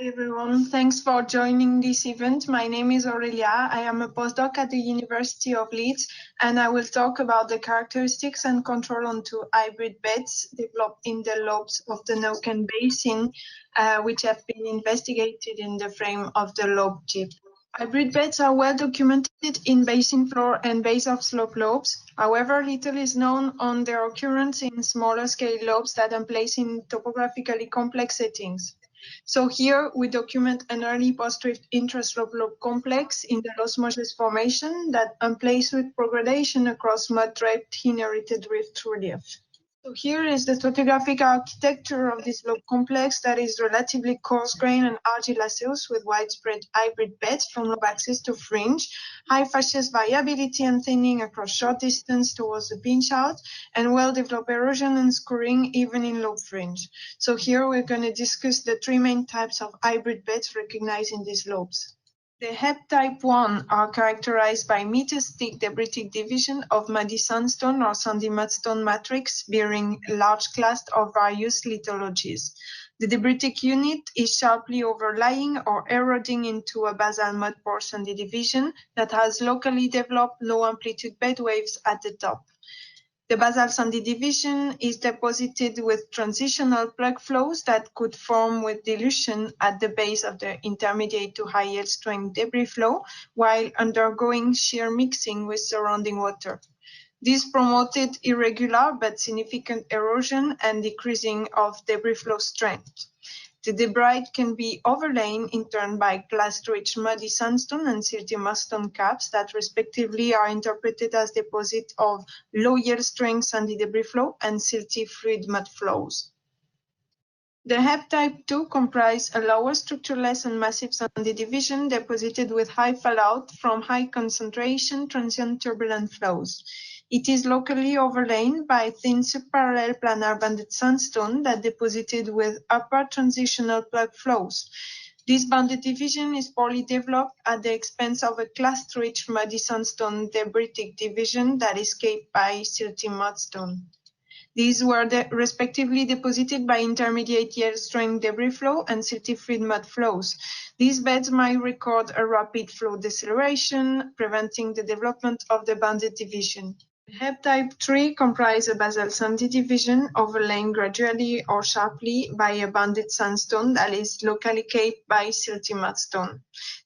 Everyone, thanks for joining this event. My name is Aurelia. I am a postdoc at the University of Leeds, and I will talk about the characteristics and control onto hybrid beds developed in the lobes of the Neuquen Basin, which have been investigated in the frame of the lobe chip. Hybrid beds are well documented in basin floor and base of slope lobes. However, little is known on their occurrence in smaller scale lobes that are placed in topographically complex settings. So here we document an early post-drift intraslope lobe complex in the Los Molles Formation that emplaces with progradation across mud-draped inherited rift relief. So here is the stratigraphic architecture of this lobe complex that is relatively coarse-grained and argillaceous with widespread hybrid beds from lobe axis to fringe, high facies variability and thinning across short distance towards the pinch-out, and well-developed erosion and scoring even in lobe fringe. So here we're going to discuss the three main types of hybrid beds recognized in these lobes. The Hep Type 1 are characterized by metastic debritic division of muddy sandstone or sandy mudstone matrix bearing large clusters of various lithologies. The debritic unit is sharply overlying or eroding into a basal mud pore sandy division that has locally developed low amplitude bed waves at the top. The basal sandy division is deposited with transitional plug flows that could form with dilution at the base of the intermediate to high yield strength debris flow while undergoing shear mixing with surrounding water. This promoted irregular but significant erosion and decreasing of debris flow strength. The debris can be overlain in turn by glass-rich muddy sandstone and silty mudstone caps that respectively are interpreted as deposit of low yield strength sandy debris flow and silty fluid mud flows. The Hep Type 2 comprise a lower structureless and massive sandy division deposited with high fallout from high concentration transient turbulent flows. It is locally overlain by thin subparallel planar banded sandstone that deposited with upper transitional plug flows. This banded division is poorly developed at the expense of a clast-rich muddy sandstone debritic division that is capped by silty mudstone. These were respectively deposited by intermediate yield strength debris flow and silty fluid mud flows. These beds might record a rapid flow deceleration, preventing the development of the banded division. Hep Type 3 comprise a basal sandy division overlain gradually or sharply by a banded sandstone that is locally capped by silty mudstone.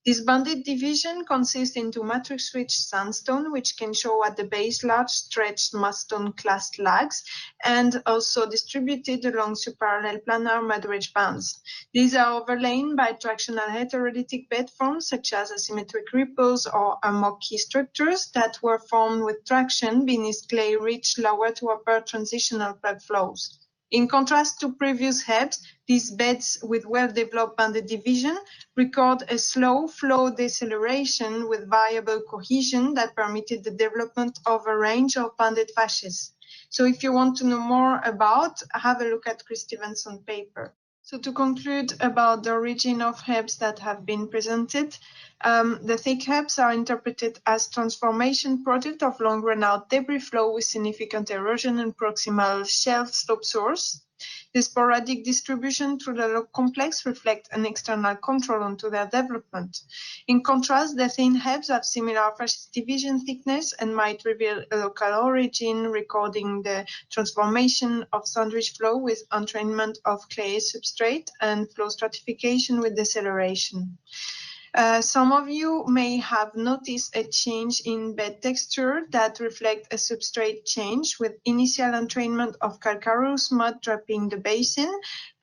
This banded division consists into matrix-rich sandstone, which can show at the base large stretched mudstone clast lags and also distributed along subparallel planar mud-ridge bands. These are overlain by tractional heterolytic bed forms such as asymmetric ripples or amok-key structures that were formed with traction beneath clay-rich lower to upper transitional plug flows. In contrast to previous HEBs, these beds with well-developed banded division record a slow flow deceleration with variable cohesion that permitted the development of a range of banded facies. So if you want to know more about, have a look at Chris Stevenson's paper. So to conclude about the origin of HEBs that have been presented, the thick HEBs are interpreted as transformation product of long run-out debris flow with significant erosion and proximal shelf slope source. The sporadic distribution through the lobe complex reflect an external control onto their development. In contrast, the thin HEBs have similar facies division thickness and might reveal a local origin, recording the transformation of sandwich flow with entrainment of clay substrate and flow stratification with deceleration. Some of you may have noticed a change in bed texture that reflect a substrate change with initial entrainment of calcareous mud draping the basin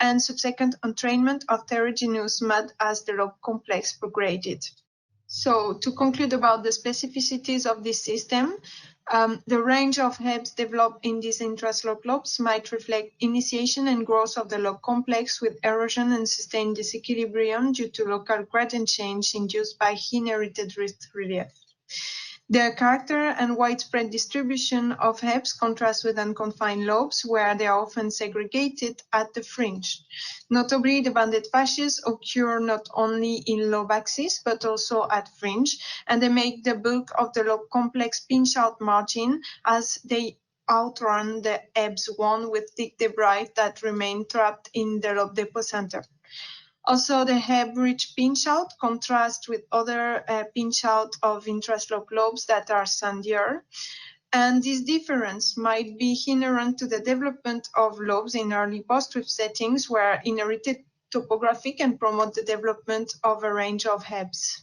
and subsequent entrainment of terrigenous mud as the lobe complex prograded. So to conclude about the specificities of this system, the range of HEBs developed in these intraslope lobes might reflect initiation and growth of the lobe complex with erosion and sustained disequilibrium due to local gradient change induced by inherited rift relief. The character and widespread distribution of HEBs contrast with unconfined lobes, where they are often segregated at the fringe. Notably, the banded facies occur not only in lobe axis, but also at fringe, and they make the bulk of the lobe complex pinch-out margin as they outrun the HEBs one with thick debris that remain trapped in the lobe depot center. Also, the Hep-rich pinch-out contrasts with other pinch-out of intraslope lobes that are sandier. And this difference might be inherent to the development of lobes in early post-drift settings where inherited topography can promote the development of a range of Heps.